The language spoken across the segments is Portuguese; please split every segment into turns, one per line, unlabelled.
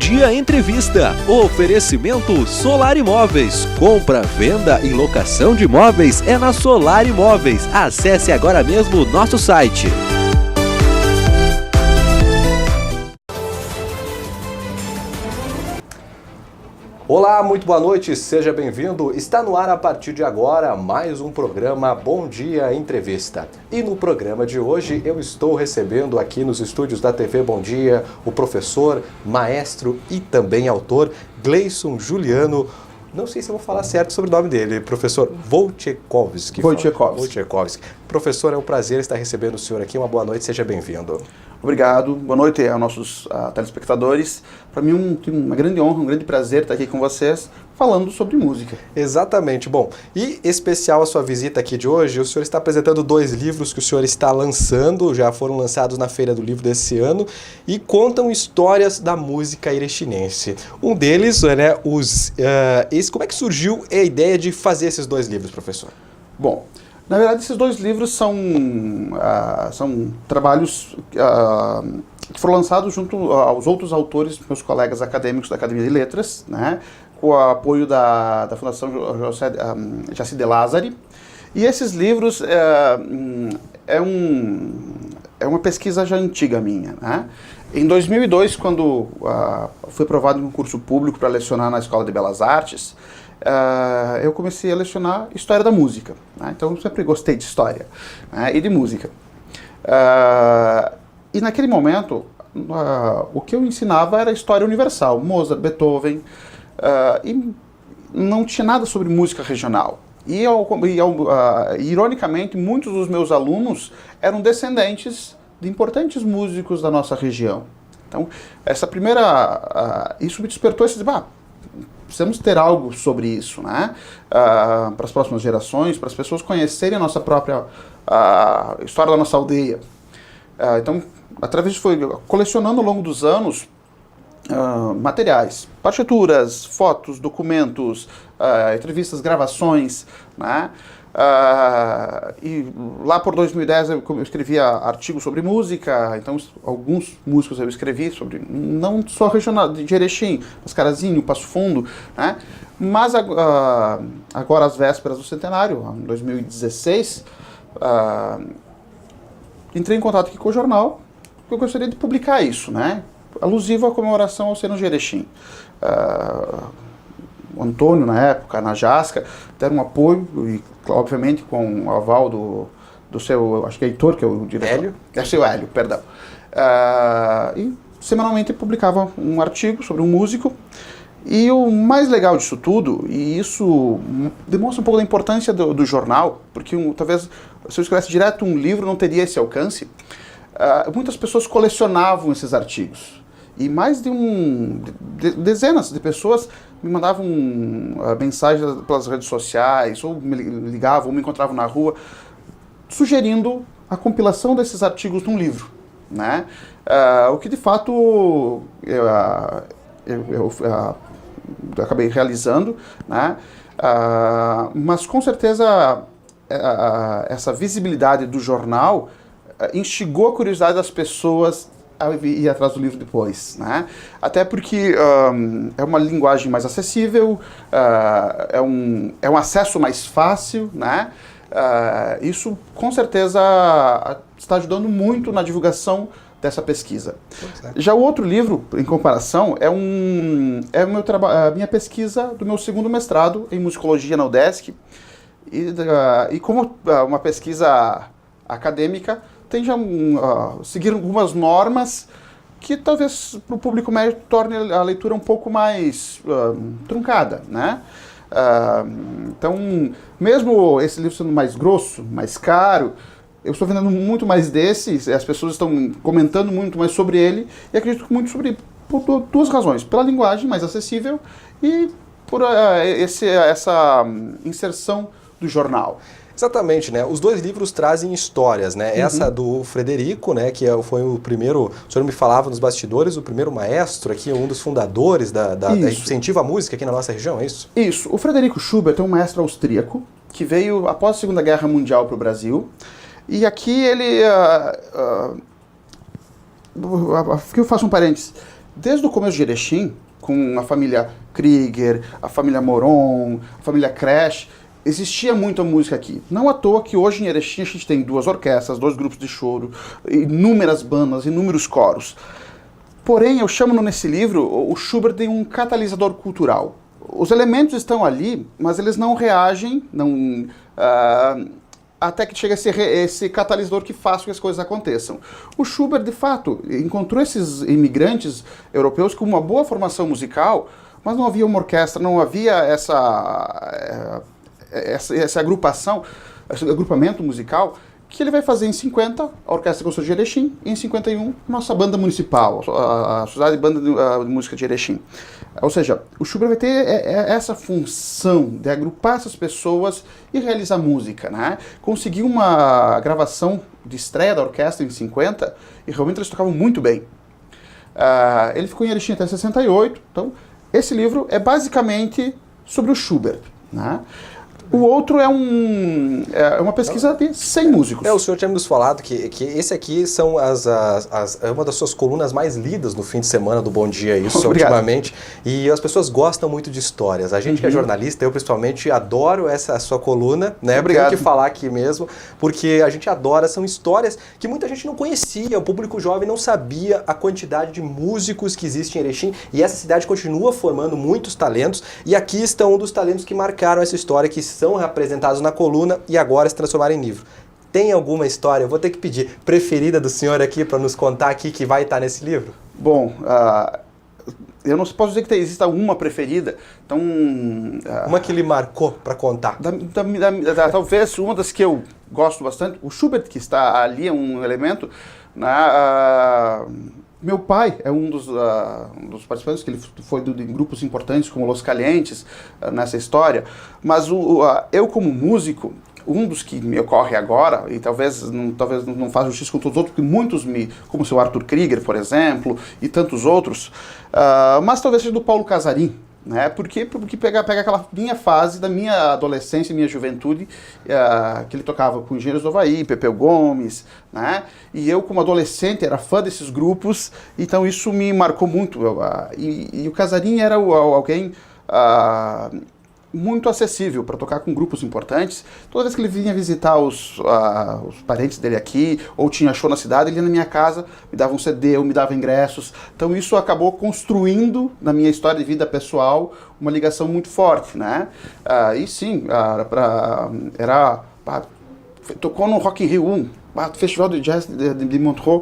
Dia Entrevista. Oferecimento Solar Imóveis. Compra, venda e locação de imóveis é na Solar Imóveis. Acesse agora mesmo o nosso site.
Olá, muito boa noite, seja bem-vindo. Está no ar a partir de agora mais um programa Bom Dia Entrevista. E no programa de hoje eu estou recebendo aqui nos estúdios da TV Bom Dia o professor, maestro e também autor Gleison Juliano. Não sei se eu vou falar certo sobre o nome dele, professor Wojciechowski. Wojciechowski. Professor, é um prazer estar recebendo o senhor aqui. Uma boa noite, seja bem-vindo.
Obrigado, boa noite aos nossos telespectadores. Para mim uma grande honra, um grande prazer estar aqui com vocês falando sobre música.
Exatamente. Bom, e especial a sua visita aqui de hoje, o senhor está apresentando 2 livros que o senhor está lançando, já foram lançados na Feira do Livro desse ano, e contam histórias da música erechinense. Um deles, né, como é que surgiu a ideia de fazer esses 2 livros, professor?
Bom, na verdade, esses 2 livros são trabalhos que foram lançados junto aos outros autores, meus colegas acadêmicos da Academia de Letras, né, com o apoio da Fundação Jaci de Lázari. E esses livros é uma pesquisa já antiga minha, né? Em 2002, quando fui aprovado em um curso público para lecionar na Escola de Belas Artes, eu comecei a lecionar História da Música, né? Então eu sempre gostei de história, né, e de música. E naquele momento, o que eu ensinava era história universal, Mozart, Beethoven, e não tinha nada sobre música regional. E ironicamente, muitos dos meus alunos eram descendentes de importantes músicos da nossa região. Então, isso me despertou esse precisamos ter algo sobre isso, né? Para as próximas gerações, para as pessoas conhecerem a nossa própria história da nossa aldeia. Então, através disso, foi colecionando ao longo dos anos materiais, partituras, fotos, documentos, entrevistas, gravações, né? E lá por 2010 eu escrevia artigos sobre música, então alguns músicos eu escrevi sobre, não só regional, de Erechim, Mascarazinho, Passo Fundo, né? Mas agora às vésperas do centenário, em 2016, entrei em contato aqui com o jornal, porque eu gostaria de publicar isso, né? Alusivo à comemoração aos 100 anos de Erechim. O Antônio, na época, na Jasca, deram um apoio, e obviamente com o aval do seu, acho que é Heitor, que é o diretor.
Hélio?
É o seu Hélio, perdão. E semanalmente publicava um artigo sobre um músico. E o mais legal disso tudo, e isso demonstra um pouco da importância do jornal, porque talvez se eu escrevesse direto um livro não teria esse alcance. Muitas pessoas colecionavam esses artigos. E mais de dezenas de pessoas me mandavam mensagens pelas redes sociais, ou me ligavam, ou me encontravam na rua, sugerindo a compilação desses artigos num livro, né? O que de fato eu acabei realizando, né? Mas com certeza essa visibilidade do jornal instigou a curiosidade das pessoas a ir atrás do livro depois, né? Até porque é uma linguagem mais acessível, é um acesso mais fácil, né? Isso com certeza está ajudando muito na divulgação dessa pesquisa. Já o outro livro, em comparação, é a minha pesquisa do meu 2º mestrado em musicologia na UDESC, e como uma pesquisa acadêmica, tem já seguir algumas normas que talvez para o público médio torne a leitura um pouco mais truncada, né? Então, mesmo esse livro sendo mais grosso, mais caro, eu estou vendendo muito mais desses, as pessoas estão comentando muito mais sobre ele, e acredito muito por 2 razões: pela linguagem mais acessível e por essa inserção do jornal.
Exatamente, né? Os 2 livros trazem histórias, né? Uhum. Essa do Frederico, né? Que foi o primeiro, o senhor me falava nos bastidores, o primeiro maestro aqui, um dos fundadores da incentivo à música aqui na nossa região, é isso?
Isso. O Frederico Schubert é um maestro austríaco que veio após a Segunda Guerra Mundial para o Brasil. E aqui ele... aqui eu faço um parênteses. desde o começo de Erechim, com a família Krieger, a família Moron, a família Crash, existia muita música aqui. Não à toa que hoje em Erechim a gente tem 2 orquestras, 2 grupos de choro, inúmeras bandas, inúmeros coros. Porém, eu chamo nesse livro o Schubert de um catalisador cultural. Os elementos estão ali, mas eles não reagem, até que chega esse catalisador que faz com que as coisas aconteçam. O Schubert, de fato, encontrou esses imigrantes europeus com uma boa formação musical, mas não havia uma orquestra, não havia essa agrupação, esse agrupamento musical, que ele vai fazer em 50, a Orquestra Concerto de Erechim, e em 51, nossa banda municipal, a Sociedade de Banda de Música de Erechim. Ou seja, o Schubert vai ter essa função de agrupar essas pessoas e realizar música, né? Conseguiu uma gravação de estreia da orquestra em 50, e realmente eles tocavam muito bem. Ele ficou em Erechim até 68, então esse livro é basicamente sobre o Schubert, né? O outro é uma pesquisa de 100 músicos.
O senhor tinha nos falado que esse aqui são é uma das suas colunas mais lidas no fim de semana do Bom Dia, isso ultimamente. E as pessoas gostam muito de histórias. A gente que é jornalista, eu principalmente adoro essa sua coluna, né?
Obrigado.
Tenho que falar aqui mesmo, porque a gente adora, são histórias que muita gente não conhecia, o público jovem não sabia a quantidade de músicos que existe em Erechim, e essa cidade continua formando muitos talentos, e aqui estão um dos talentos que marcaram essa história, que são apresentados na coluna e agora se transformaram em livro. Tem alguma história, eu vou ter que pedir, preferida do senhor aqui para nos contar aqui que vai estar nesse livro?
Bom, eu não posso dizer que exista uma preferida, então...
uma que lhe marcou para contar?
Talvez uma das que eu gosto bastante, o Schubert, que está ali, é um elemento, né, meu pai é um dos participantes, que ele foi em grupos importantes como Los Calientes, nessa história, mas eu como músico, um dos que me ocorre agora, e talvez não faça justiça com todos os outros, porque muitos como o seu Arthur Krieger, por exemplo, e tantos outros, mas talvez seja do Paulo Casarim, né? Porque pega aquela minha fase da minha adolescência, minha juventude, que ele tocava com Engenheiros do Havaí, Pepeu Gomes, né? E eu, como adolescente, era fã desses grupos, então isso me marcou muito. E o Casarim era alguém muito acessível para tocar com grupos importantes. Toda vez que ele vinha visitar os parentes dele aqui, ou tinha show na cidade, ele ia na minha casa, me dava um CD, ou me dava ingressos. Então isso acabou construindo, na minha história de vida pessoal, uma ligação muito forte, né? E sim, tocou no Rock in Rio 1, Festival de Jazz de Montreux.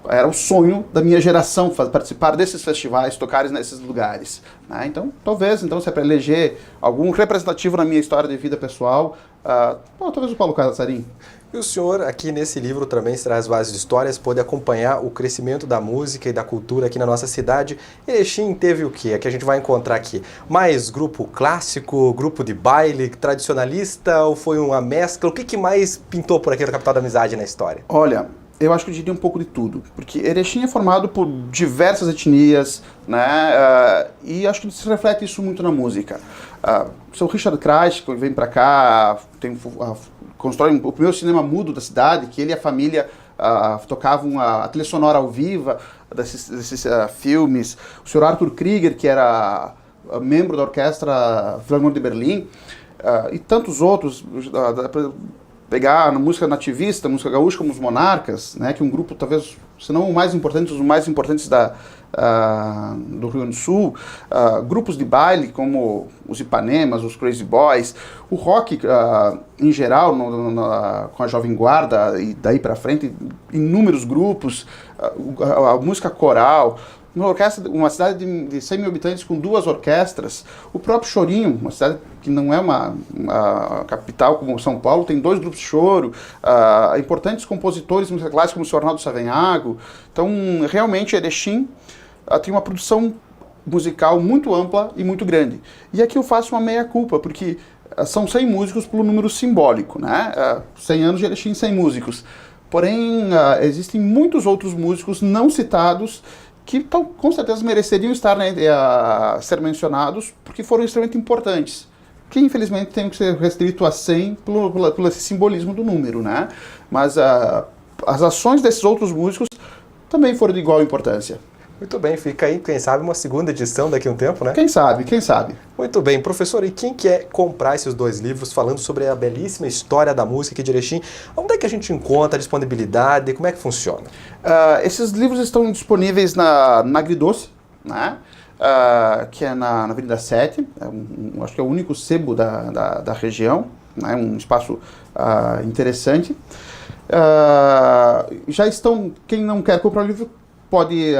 Era o sonho da minha geração participar desses festivais, tocar nesses lugares, né? Então, talvez, se é para eleger algum representativo na minha história de vida pessoal, talvez o Paulo Casarim.
E o senhor, aqui nesse livro, também traz várias histórias, pôde acompanhar o crescimento da música e da cultura aqui na nossa cidade. Erechim teve o quê? Que a gente vai encontrar aqui. Mais grupo clássico, grupo de baile, tradicionalista, ou foi uma mescla? O que mais pintou por aqui na capital da amizade na história?
Olha, eu acho que eu diria um pouco de tudo, porque Erechim é formado por diversas etnias, né, e acho que se reflete isso muito na música. O seu Richard Kreis, que vem para cá, constrói o primeiro cinema mudo da cidade, que ele e a família tocavam a trilha sonora ao vivo desses filmes. O Sr. Arthur Krieger, que era membro da Orquestra Philharmonic de Berlim, e tantos outros. Pegar na música nativista, música gaúcha, como os Monarcas, né, que é um grupo, talvez, se não o mais importante, os mais importantes do Rio Grande do Sul, grupos de baile, como os Ipanemas, os Crazy Boys, o rock, em geral, com a Jovem Guarda, e daí para frente, inúmeros grupos, a música coral. Uma cidade de 100 mil habitantes com 2 orquestras, o próprio Chorinho, uma cidade que não é uma capital como São Paulo, tem 2 grupos de choro, importantes compositores de música clássica como o Sr. Arnaldo Savenhago. Então, realmente, Erechim tem uma produção musical muito ampla e muito grande. E aqui eu faço uma meia-culpa, porque são 100 músicos pelo número simbólico, né? 100 anos de Erechim, 100 músicos. Porém, existem muitos outros músicos não citados que com certeza mereceriam estar, né, ser mencionados, porque foram extremamente importantes, que infelizmente tem que ser restrito a 100 pelo esse simbolismo do número, né? Mas as ações desses outros músicos também foram de igual importância.
Muito bem, fica aí, quem sabe, uma segunda edição daqui a um tempo, né?
Quem sabe, quem sabe.
Muito bem, professor, e quem quer comprar esses 2 livros falando sobre a belíssima história da música aqui de Erechim, onde é que a gente encontra a disponibilidade, como é que funciona?
Esses livros estão disponíveis na Agridoce, né? Que é na Avenida 7, acho que é o único sebo da região, né? Um espaço interessante. Já estão, quem não quer comprar o livro pode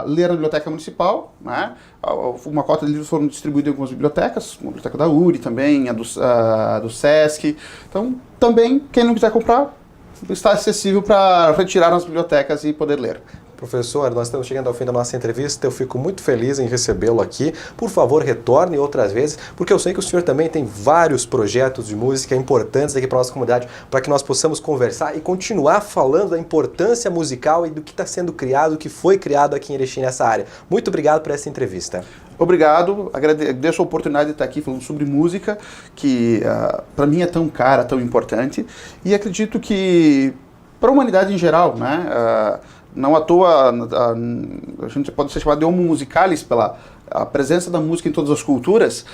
ler na Biblioteca Municipal, né? Uma cota de livros foram distribuídos em algumas bibliotecas, a biblioteca da URI também, a do SESC. Então, também, quem não quiser comprar, está acessível para retirar nas bibliotecas e poder ler.
Professor, nós estamos chegando ao fim da nossa entrevista, eu fico muito feliz em recebê-lo aqui. Por favor, retorne outras vezes, porque eu sei que o senhor também tem vários projetos de música importantes aqui para a nossa comunidade, para que nós possamos conversar e continuar falando da importância musical e do que está sendo criado, do que foi criado aqui em Erechim nessa área. Muito obrigado por essa entrevista.
Obrigado, agradeço a oportunidade de estar aqui falando sobre música, que para mim é tão cara, tão importante, e acredito que para a humanidade em geral, né? Não à toa, a gente pode ser chamado de homo musicalis pela a presença da música em todas as culturas,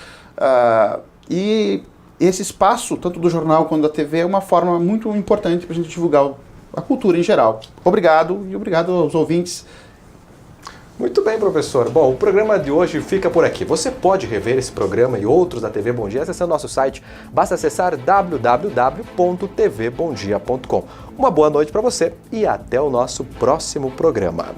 e esse espaço, tanto do jornal quanto da TV, é uma forma muito importante para a gente divulgar a cultura em geral. Obrigado, e obrigado aos ouvintes.
Muito bem, professor. Bom, o programa de hoje fica por aqui. Você pode rever esse programa e outros da TV Bom Dia acessando nosso site. Basta acessar www.tvbomdia.com. Uma boa noite para você e até o nosso próximo programa.